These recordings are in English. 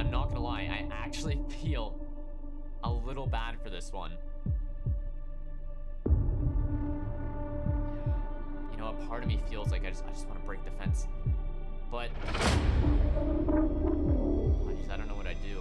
I'm not gonna lie, I actually feel a little bad for this one. You know, a part of me feels like I just want to break the fence. But I don't know what I'd do.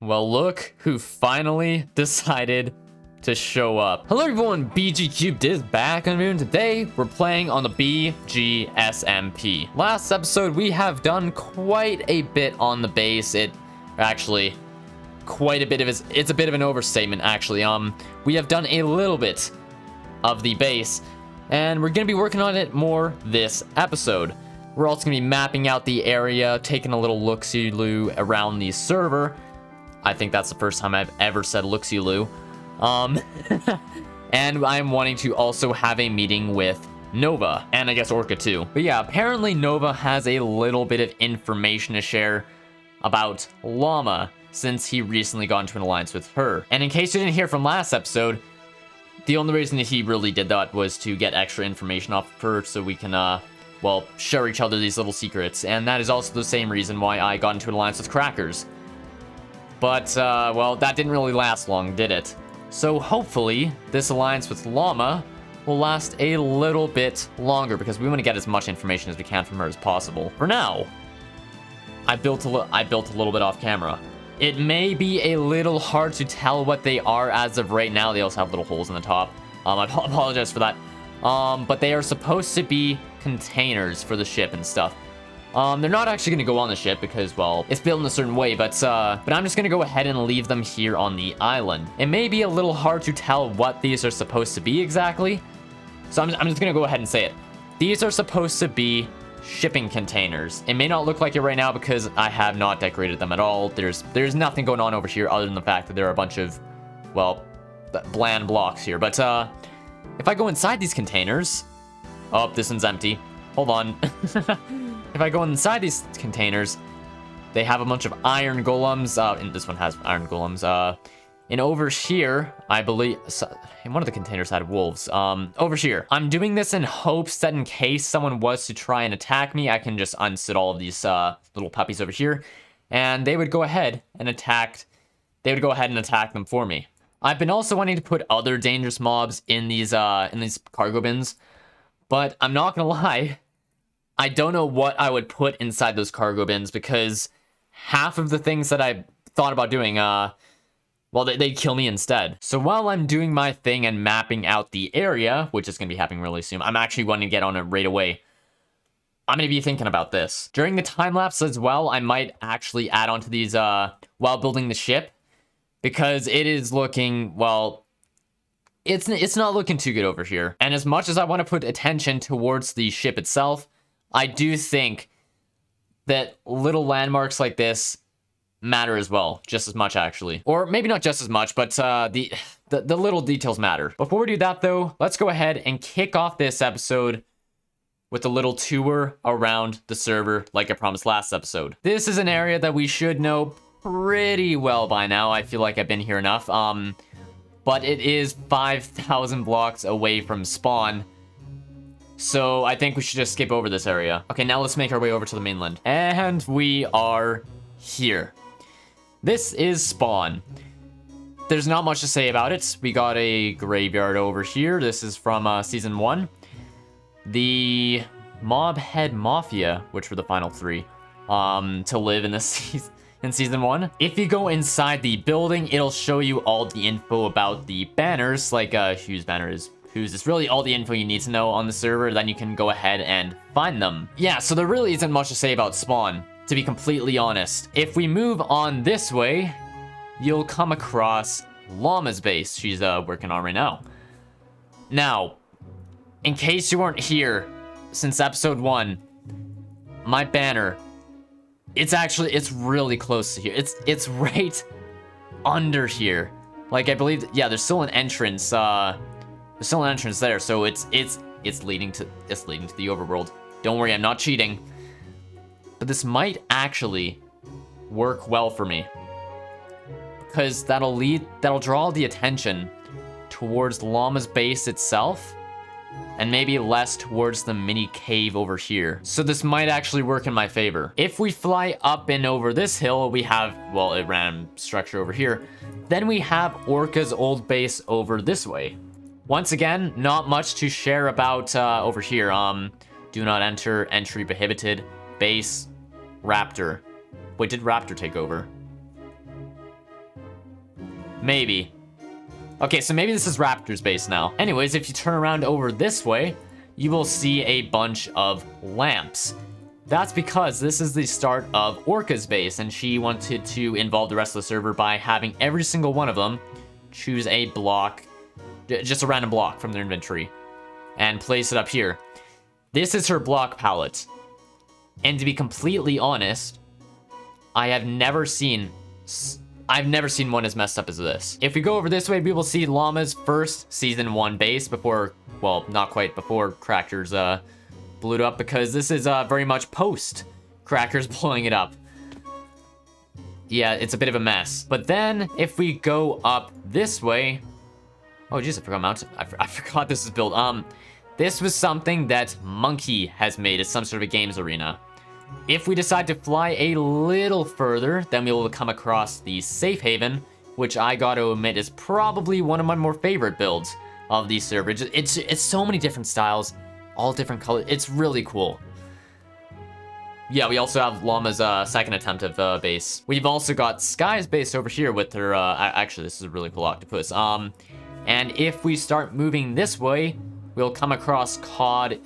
Well, look who finally decided to show up. Hello everyone, BGCUBED is back on the moon. Today, we're playing on the BG SMP. Last episode, we have done quite a bit on the base. Actually, quite a bit of it's a bit of an overstatement, actually. We have done a little bit of the base, and we're gonna be working on it more this episode. We're also gonna be mapping out the area, taking a little look-see-loo around the server. I think that's the first time I've ever said look-see-loo. And I'm wanting to also have a meeting with Nova, and I guess Orca too. But yeah, apparently Nova has a little bit of information to share about Llama, since he recently got into an alliance with her. And in case you didn't hear from last episode, the only reason that he really did that was to get extra information off of her, so we can, well, share each other these little secrets. And that is also the same reason why I got into an alliance with Crackers. But, well, that didn't really last long, did it? So hopefully, this alliance with Llama will last a little bit longer, because we want to get as much information as we can from her as possible. For now, I built a little bit off camera. It may be a little hard to tell what they are as of right now. They also have little holes in the top. I apologize for that. But they are supposed to be containers for the ship and stuff. They're not actually going to go on the ship because, well, it's built in a certain way, but I'm just going to go ahead and leave them here on the island. It may be a little hard to tell what these are supposed to be exactly, so I'm just going to go ahead and say it. These are supposed to be shipping containers. It may not look like it right now because I have not decorated them at all. There's nothing going on over here other than the fact that there are a bunch of, well, bland blocks here. But if I go inside these containers, oh, this one's empty. Hold on. If I go inside these containers, they have a bunch of iron golems. And this one has iron golems. And over here, I believe, in one of the containers had wolves. Over here, I'm doing this in hopes that in case someone was to try and attack me, I can just unsit all of these little puppies over here, and they would go ahead and attack. They would go ahead and attack them for me. I've been also wanting to put other dangerous mobs in these cargo bins, but I'm not gonna lie. I don't know what I would put inside those cargo bins, because half of the things that I thought about doing, well, they'd kill me instead. So while I'm doing my thing and mapping out the area, which is going to be happening really soon, I'm actually wanting to get on it right away. I'm going to be thinking about this. During the time-lapse as well, I might actually add on to these while building the ship, because it is looking, well, it's not looking too good over here. And as much as I want to put attention towards the ship itself, I do think that little landmarks like this matter as well, just as much actually. Or maybe not just as much, but the little details matter. Before we do that though, let's go ahead and kick off this episode with a little tour around the server like I promised last episode. This is an area that we should know pretty well by now. I feel like I've been here enough. But it is 5,000 blocks away from spawn. So I think we should just skip over this area. Okay, now let's make our way over to the mainland. And we are here. This is spawn. There's not much to say about it. We got a graveyard over here. This is from season 1. The Mob Head Mafia, which were the final 3, to live in this in season 1. If you go inside the building, it'll show you all the info about the banners, like whose banner is whose is really all the info you need to know on the server. Then you can go ahead and find them. Yeah, so there really isn't much to say about spawn, to be completely honest. If we move on this way, you'll come across Llama's base. She's working on right now. Now, in case you weren't here since episode 1, my banner, it's really close to here. It's right under here. Like, I believe, yeah, there's still an entrance. There's still an entrance there, so it's leading to the overworld. Don't worry, I'm not cheating. But this might actually work well for me, because that'll draw the attention towards Llama's base itself, and maybe less towards the mini cave over here. So this might actually work in my favor. If we fly up and over this hill, we have, well, a random structure over here. Then we have Orca's old base over this way. Once again, not much to share about over here. Do not enter, entry prohibited, base, Raptor. Wait, did Raptor take over? Maybe. Okay, so maybe this is Raptor's base now. Anyways, if you turn around over this way, you will see a bunch of lamps. That's because this is the start of Orca's base, and she wanted to involve the rest of the server by having every single one of them choose a block, just a random block from their inventory, and place it up here. This is her block palette. And to be completely honest, I've never seen one as messed up as this. If we go over this way, we will see Llama's first Season 1 base before, well, not quite before Crackers blew it up, because this is very much post Crackers blowing it up. Yeah, it's a bit of a mess. But then, if we go up this way... Oh, jeez, I forgot mountain. I forgot this was built. This was something that Monkey has made as some sort of a games arena. If we decide to fly a little further, then we will come across the Safe Haven, which I gotta admit is probably one of my more favorite builds of these servers. It's so many different styles, all different colors. It's really cool. Yeah, we also have Llama's second attempt of base. We've also got Sky's base over here with her, actually, this is a really cool octopus. And if we start moving this way, we'll come across Todd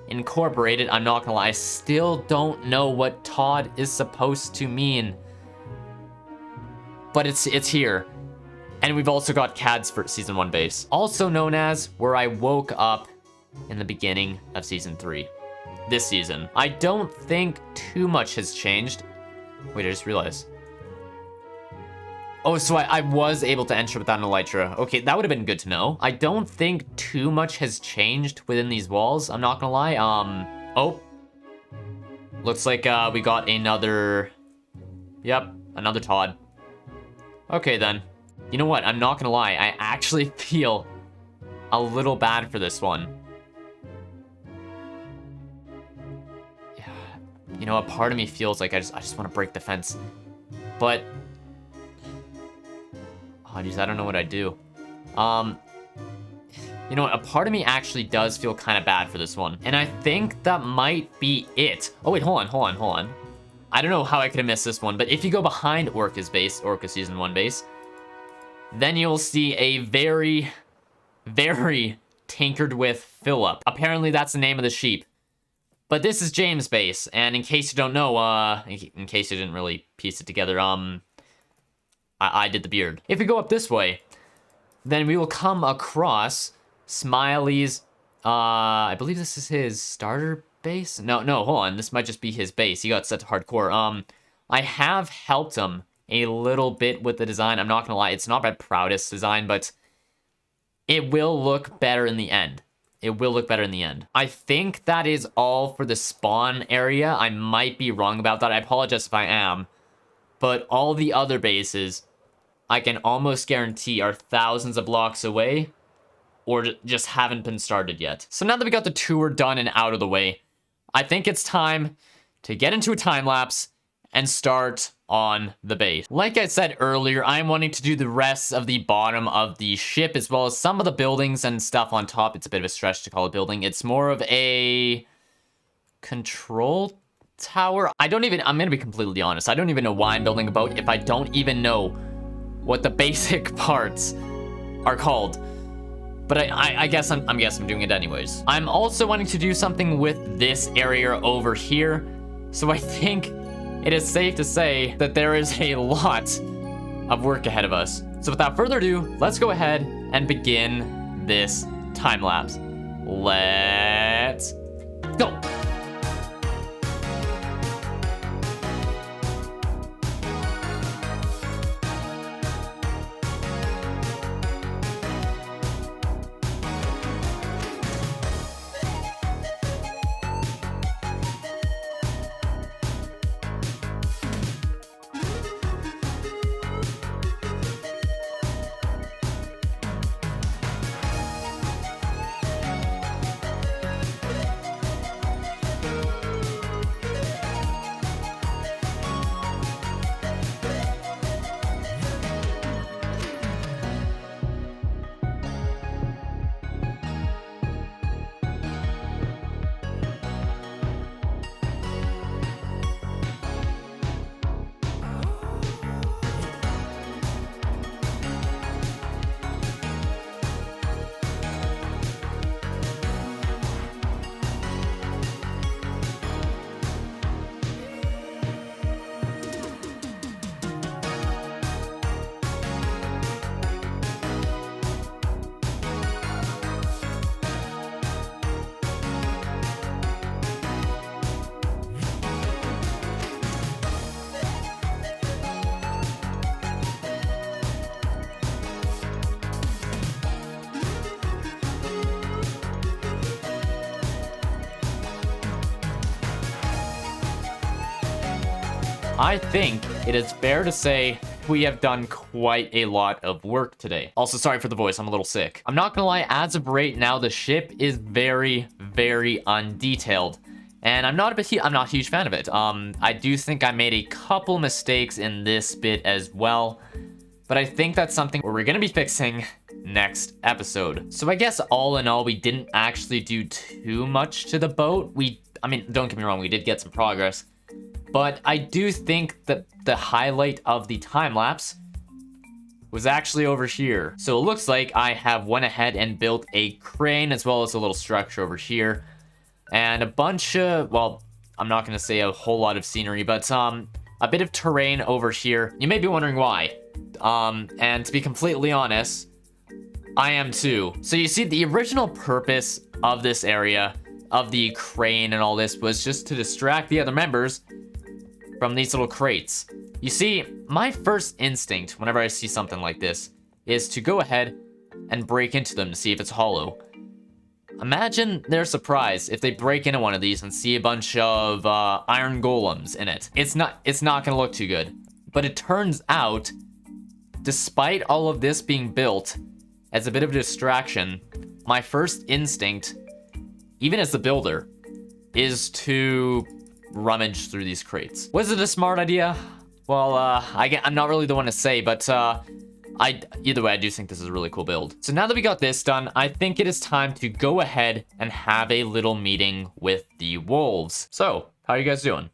Incorporated. I'm not gonna lie, I still don't know what Todd is supposed to mean, but it's here. And we've also got Cad's for Season 1 base, also known as where I woke up in the beginning of Season 3 this season. I don't think too much has changed. Wait, I just realized. Oh, so I was able to enter without an elytra. Okay, that would have been good to know. I don't think too much has changed within these walls, I'm not gonna lie. Oh. Looks like we got another... Yep, another Todd. Okay, then. You know what, I'm not gonna lie. I actually feel a little bad for this one. Yeah, you know, a part of me feels like I just want to break the fence. But... Oh, geez, I don't know what I'd do. You know what? A part of me actually does feel kind of bad for this one. And I think that might be it. Oh, wait, hold on. I don't know how I could have missed this one, but if you go behind Orca's base, Orca Season 1 base, then you'll see a very, very tinkered with Phillip. Apparently, that's the name of the sheep. But this is James' base, and in case you don't know, in case you didn't really piece it together, I did the beard. If we go up this way, then we will come across Smiley's, I believe this is his starter base? No, hold on. This might just be his base. He got set to hardcore. I have helped him a little bit with the design. I'm not gonna lie. It's not my proudest design, but it will look better in the end. It will look better in the end. I think that is all for the spawn area. I might be wrong about that. I apologize if I am. But all the other bases, I can almost guarantee are thousands of blocks away or just haven't been started yet. So now that we got the tour done and out of the way, I think it's time to get into a time lapse and start on the base. Like I said earlier, I'm wanting to do the rest of the bottom of the ship as well as some of the buildings and stuff on top. It's a bit of a stretch to call it building. It's more of a control tower. I'm gonna be completely honest. I don't even know why I'm building a boat if I don't even know what the basic parts are called. but I guess I'm doing it anyways. I'm also wanting to do something with this area over here. So I think it is safe to say that there is a lot of work ahead of us. So without further ado, let's go ahead and begin this time lapse. Let's go. I think it is fair to say we have done quite a lot of work today. Also, sorry for the voice, I'm a little sick. I'm not gonna lie, as of right now, the ship is very, very undetailed. And I'm not a huge fan of it. I do think I made a couple mistakes in this bit as well. But I think that's something we're gonna be fixing next episode. So I guess all in all, we didn't actually do too much to the boat. I mean, don't get me wrong, we did get some progress. But I do think that the highlight of the time lapse was actually over here. So it looks like I have went ahead and built a crane as well as a little structure over here. And a bunch of, well, I'm not going to say a whole lot of scenery, but a bit of terrain over here. You may be wondering why. And to be completely honest, I am too. So you see, the original purpose of this area, of the crane and all this, was just to distract the other members from these little crates. You see, my first instinct whenever I see something like this is to go ahead and break into them to see if it's hollow. Imagine their surprise if they break into one of these and see a bunch of iron golems in it. It's not gonna look too good. But it turns out, despite all of this being built as a bit of a distraction, my first instinct, even as the builder, is to rummage through these crates. Was it a smart idea? Well, I'm not really the one to say, but either way, I do think this is a really cool build. So now that we got this done, I think it is time to go ahead and have a little meeting with the wolves. So, how are you guys doing?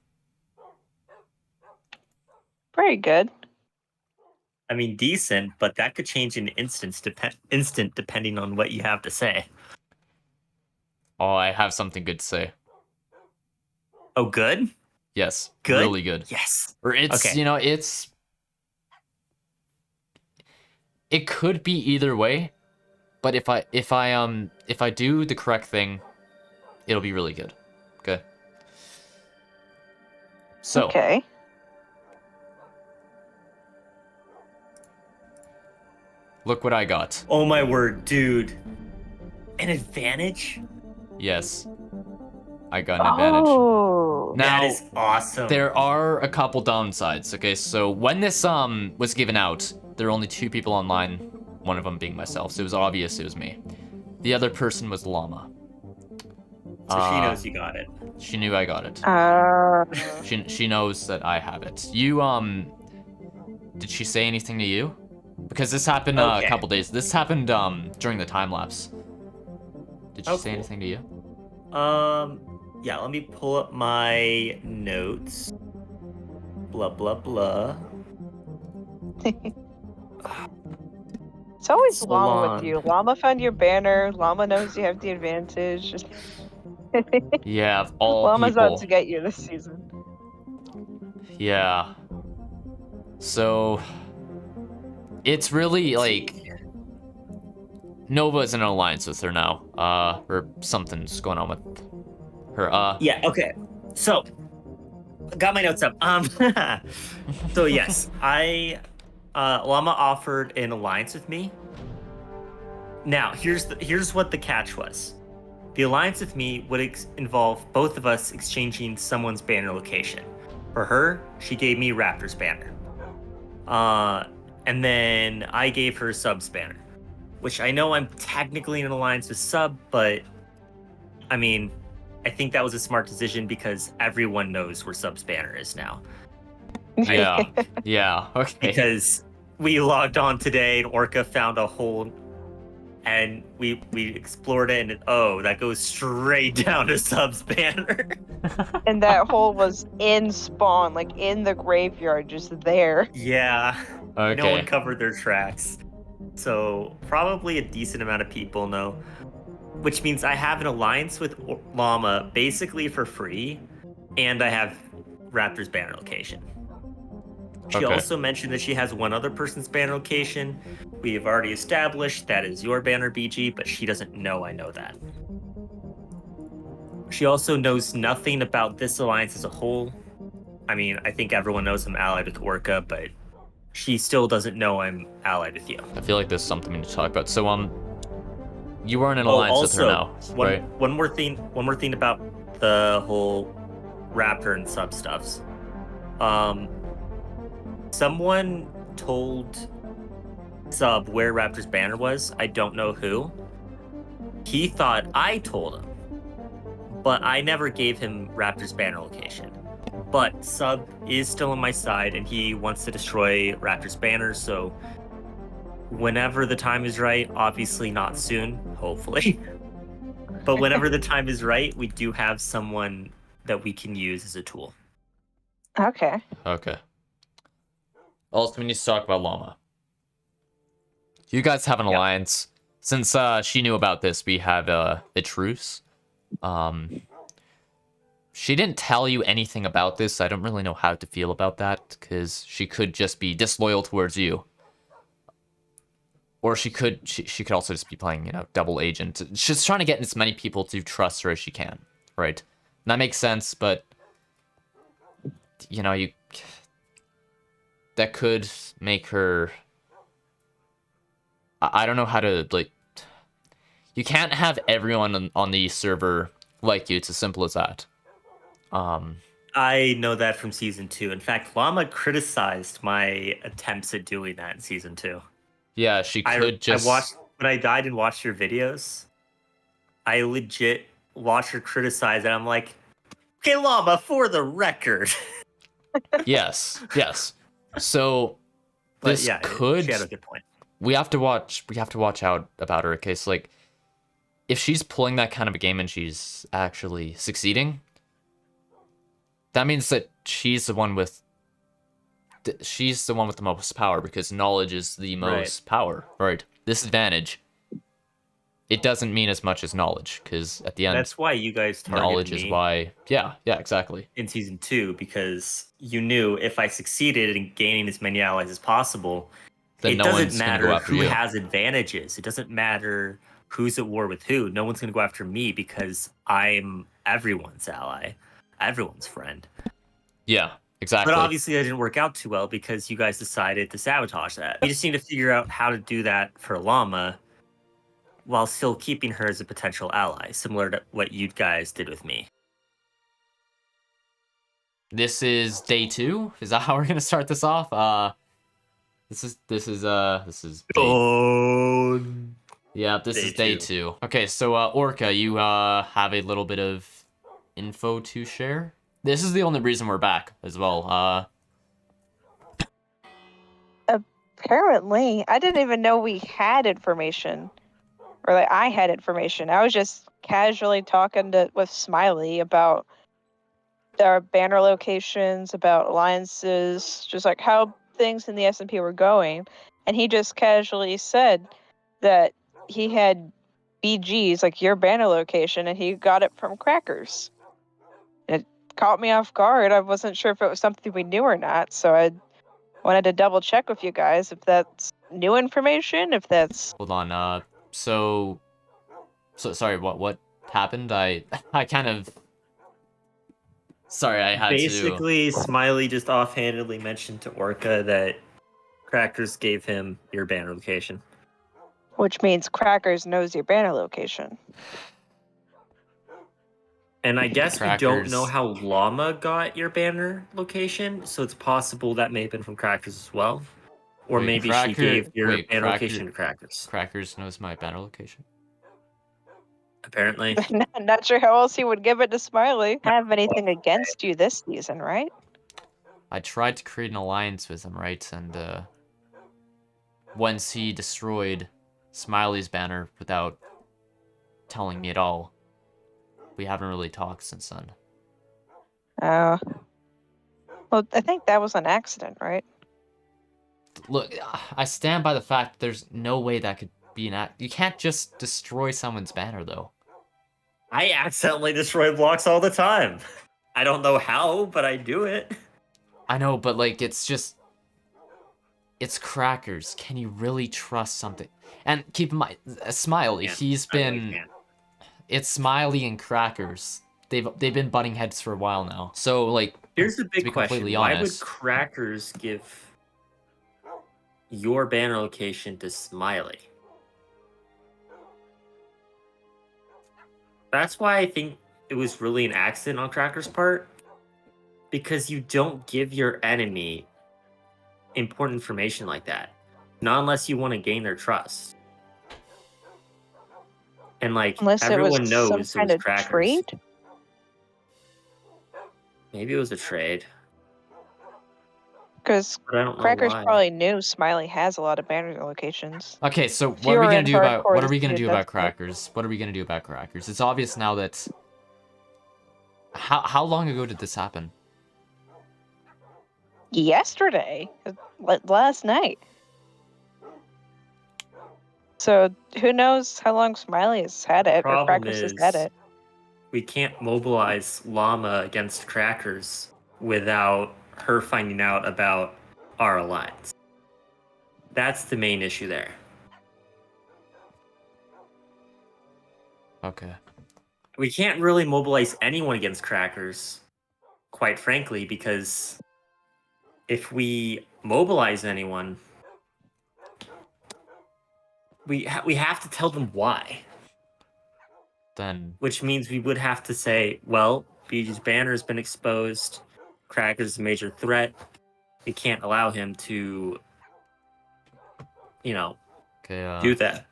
Very good. I mean, decent, but that could change in instant depending on what you have to say. Oh, I have something good to say. Oh, good? Yes. Good? Really good. Yes. Or it's, okay. You know, it could be either way, but if I do the correct thing, it'll be really good. Okay. So. Okay. Look what I got. Oh my word, dude. An advantage? Yes. I got an advantage. Oh. Now, that is awesome. There are a couple downsides. Okay, so when this was given out, there were only 2 people online, one of them being myself, so it was obvious it was me. The other person was Llama. So she knows you got it. She knew I got it. She knows that I have it. You did she say anything to you? Because this happened a couple days. This happened during the time lapse. Did she say anything to you? Yeah, let me pull up my notes. Blah, blah, blah. It's always so Llama long. with you. Llama found your banner. Llama knows you have the advantage. Yeah, of all Llama's out people. to get you this season. Yeah. So it's really like Nova's in an alliance with her now. Or something's going on with her. Yeah. Okay. So, got my notes up. So yes, Llama offered an alliance with me. Now, here's what the catch was. The alliance with me would involve both of us exchanging someone's banner location. For her, she gave me Raptor's banner. And then I gave her Sub's banner, which I know I'm technically in an alliance with Sub, but I mean, I think that was a smart decision because everyone knows where Sub's banner is now. Yeah. Yeah. Okay. Because we logged on today and Orca found a hole and we explored it and that goes straight down to Sub's banner. And that hole was in spawn, like in the graveyard, just there. Yeah. Okay. No one covered their tracks. So probably a decent amount of people know. Which means I have an alliance with Llama basically for free, and I have Raptor's banner location. She also mentioned that she has one other person's banner location. We have already established that is your banner, BG, but she doesn't know I know that. She also knows nothing about this alliance as a whole. I mean, I think everyone knows I'm allied with Orca, but she still doesn't know I'm allied with you. I feel like there's something we need to talk about. So, you are in an alliance with her now, right? One more thing about the whole Raptor and Sub stuffs. Someone told Sub where Raptor's banner was. I don't know who. He thought I told him, but I never gave him Raptor's banner location. But Sub is still on my side, and he wants to destroy Raptor's banner, so whenever the time is right, obviously not soon, hopefully. But whenever the time is right, we do have someone that we can use as a tool. Okay. Okay. Also, we need to talk about Llama. You guys have an alliance. Since she knew about this, we have a truce. She didn't tell you anything about this. I don't really know how to feel about that, because she could just be disloyal towards you. Or she could also just be playing, double agent. She's trying to get as many people to trust her as she can, right? And that makes sense, but that could make her. I don't know how to You can't have everyone on the server like you. It's as simple as that. I know that from season 2. In fact, Llama criticized my attempts at doing that in season 2. Yeah, she could just. I watched when I died and watched your videos. I legit watched her criticize it. I'm like, okay, Llama, for the record. Yes. So But this could. She had a good point. We have to watch out about her. Okay, so if she's pulling that kind of a game and she's actually succeeding, that means that she's the one with the most power, because knowledge is the most power, right? Disadvantage. It doesn't mean as much as knowledge, because at the end, that's why you guys targeted knowledge me is why. Yeah, exactly. in season 2, because you knew if I succeeded in gaining as many allies as possible, Then it no doesn't one's gonna matter go after who you. has advantages. It doesn't matter who's at war with who. No one's going to go after me because I'm everyone's ally, everyone's friend. Yeah, exactly. But obviously that didn't work out too well because you guys decided to sabotage that. We just need to figure out how to do that for Llama while still keeping her as a potential ally, similar to what you guys did with me. This is day 2. Is that how we're gonna start this off? This is Oh, yeah, this is day 2. Okay, so Orca, you have a little bit of info to share. This is the only reason we're back as well. Apparently, I didn't even know we had information, or I had information. I was just casually talking with Smiley about our banner locations, about alliances, just how things in the SMP were going, and he just casually said, that he had BGs, like your banner location, and he got it from Crackers. It caught me off guard. I wasn't sure if it was something we knew or not, so I wanted to double check with you guys if that's new information, if that's... Hold on, so sorry, what happened? I kind of... Sorry, I had to... Basically, Smiley just offhandedly mentioned to Orca that Crackers gave him your banner location. Which means Crackers knows your banner location. And I guess we don't know Crackers. how Llama got your banner location, so it's possible that may have been from Crackers as well. Or Wait, maybe she gave your banner Cracker- location to Crackers. Crackers knows my banner location. Apparently. Not sure how else he would give it to Smiley. Have anything against you this season, right? I tried to create an alliance with him, right? And once he destroyed Smiley's banner without telling me at all, we haven't really talked since then. Oh. Well, I think that was an accident, right? Look, I stand by the fact there's no way that could be you can't just destroy someone's banner, though. I accidentally destroy blocks all the time. I don't know how, but I do it. I know, but like, it's just... It's Crackers. Can you really trust something? And keep in mind, Smiley, Yeah, he's I really been... can't. It's Smiley and Crackers. They've been butting heads for a while now. So, like, Here's the to big be question. completely Why honest, would Crackers give your banner location to Smiley? That's why I think it was really an accident on Crackers' part. Because you don't give your enemy important information like that. Not unless you want to gain their trust. And like Unless it everyone was knows some it kind was of Crackers. trade? Maybe it was a trade. Because But I don't know Crackers why. probably knew Smiley has a lot of banner locations. okay, so If what you are we were gonna in do about hardcore what are we gonna dispute, do about that's what- Crackers? What are we gonna do about Crackers? It's obvious now that... How long ago did this happen? Yesterday. Last night. So who knows how long Smiley has had it, or Problem Crackers has had is- it. We can't mobilize Llama against Crackers without her finding out about our alliance. That's the main issue there. Okay. We can't really mobilize anyone against Crackers, quite frankly, because if we mobilize anyone, we have to tell them why. Then... Which means we would have to say, well, BG's banner has been exposed. Crackers is a major threat. We can't allow him to, Okay, do that.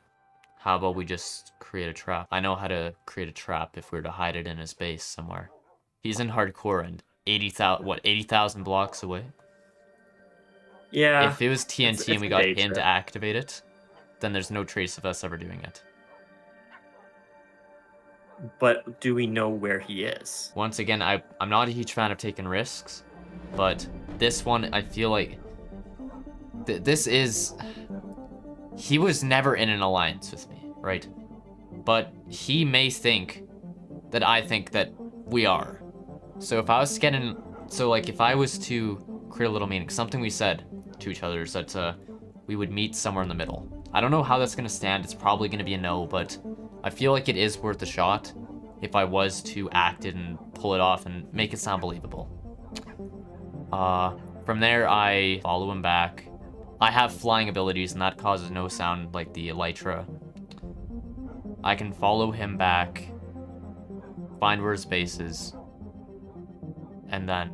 how about we just create a trap? I know how to create a trap if we were to hide it in his base somewhere. He's in hardcore and 80,000 blocks away? Yeah. If it was TNT it's and we a got day him to trip. activate it, then there's no trace of us ever doing it. But do we know where he is? Once again, I'm not a huge fan of taking risks, but this one, I feel like... this is... He was never in an alliance with me, right? But he may think that I think that we are. So if I was getting... So, like, if I was to create a little meeting, something we said to each other is that we would meet somewhere in the middle. I don't know how that's going to stand. It's probably going to be a no, but I feel like it is worth a shot if I was to act it and pull it off and make it sound believable. From there, I follow him back. I have flying abilities, and that causes no sound like the Elytra. I can follow him back, find where his base is, and then,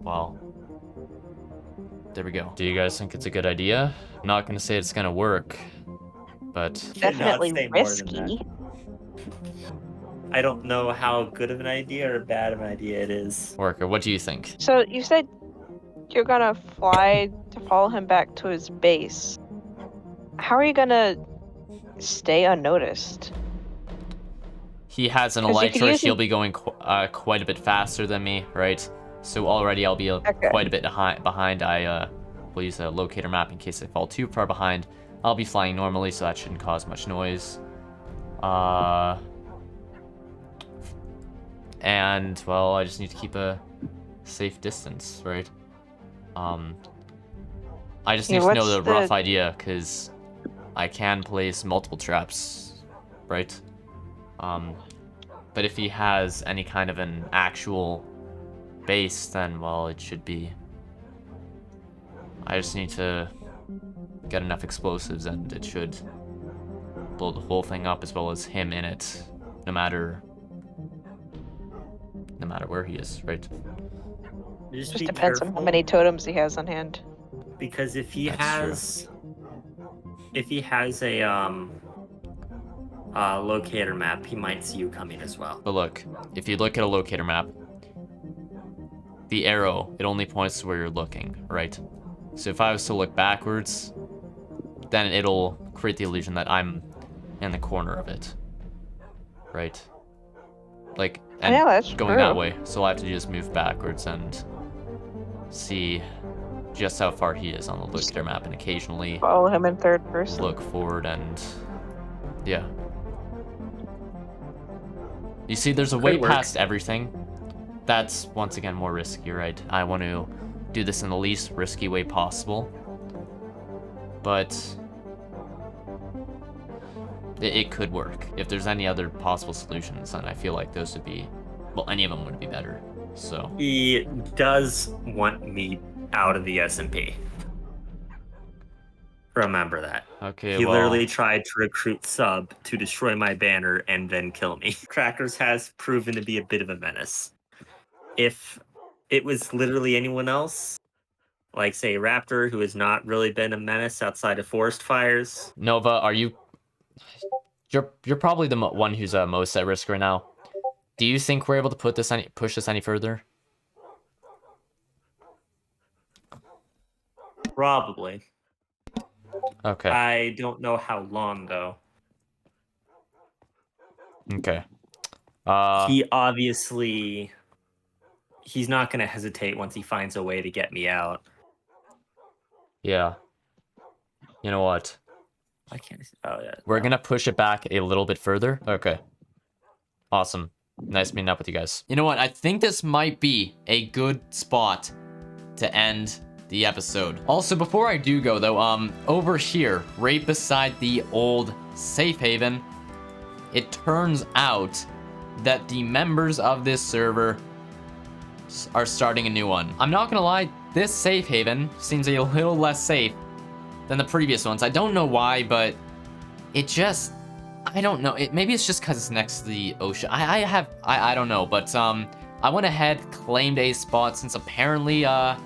well, there we go. Do you guys think it's a good idea? I'm not gonna say it's gonna work, but... Definitely say more than that. risky. I don't know how good of an idea or bad of an idea it is. Orca, what do you think? So you said you're gonna fly to follow him back to his base. How are you gonna stay unnoticed? He has an 'Cause you could Elytra, use he'll it- be going quite a bit faster than me, right? So already I'll be Okay. quite a bit behind. We'll use a locator map in case I fall too far behind. I'll be flying normally, so that shouldn't cause much noise. And, well, I just need to keep a safe distance, right? I just need to know the rough idea, because I can place multiple traps, right? But if he has any kind of an actual base, then, well, it should be... I just need to get enough explosives, and it should blow the whole thing up, as well as him in it, no matter where he is, right? Just depends on how many totems he has on hand. Because if he has a locator map, he might see you coming as well. But look, if you look at a locator map, the arrow, it only points to where you're looking, right? So if I was to look backwards, then it'll create the illusion that I'm in the corner of it, right? Like, and yeah, that's going true. that way. So I have to just move backwards and see just how far he is on the locator map, and occasionally Follow him in third person. look forward, and yeah. You see, there's a way past everything. That's, once again, more risky, right? I want to do this in the least risky way possible. But it could work. If there's any other possible solutions, then I feel like those would be... Well, any of them would be better, so... He does want me out of the SMP. Remember that. Okay, He well... literally tried to recruit Sub to destroy my banner and then kill me. Crackers has proven to be a bit of a menace. If it was literally anyone else, like, say, Raptor, who has not really been a menace outside of forest fires... Nova, are you... You're probably the one who's most at risk right now. Do you think we're able to push this any further? Probably. Okay. I don't know how long, though. Okay. He obviously... He's not going to hesitate once he finds a way to get me out. Yeah. You know what? I can't... Oh, yeah. We're gonna push it back a little bit further. Okay. Awesome. Nice meeting up with you guys. You know what? I think this might be a good spot to end the episode. Also, before I do go, though, over here, right beside the old safe haven, it turns out that the members of this server are starting a new one. I'm not gonna lie, this safe haven seems a little less safe than the previous ones. I don't know why, but it just... I don't know. Maybe it's just because it's next to the ocean. I don't know, but I went ahead, claimed a spot, since apparently there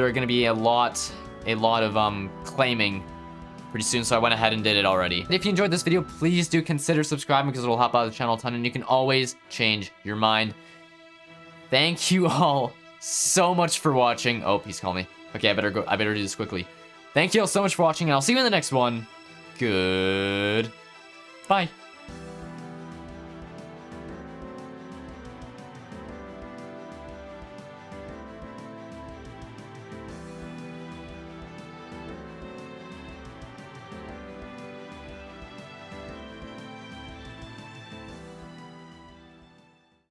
are gonna be a lot of claiming pretty soon, so I went ahead and did it already. If you enjoyed this video, please do consider subscribing, because it'll help out the channel a ton, and you can always change your mind. Thank you all so much for watching. Oh, he's calling me. Okay, I better go. I better do this quickly. Thank you all so much for watching, and I'll see you in the next one. Goodbye.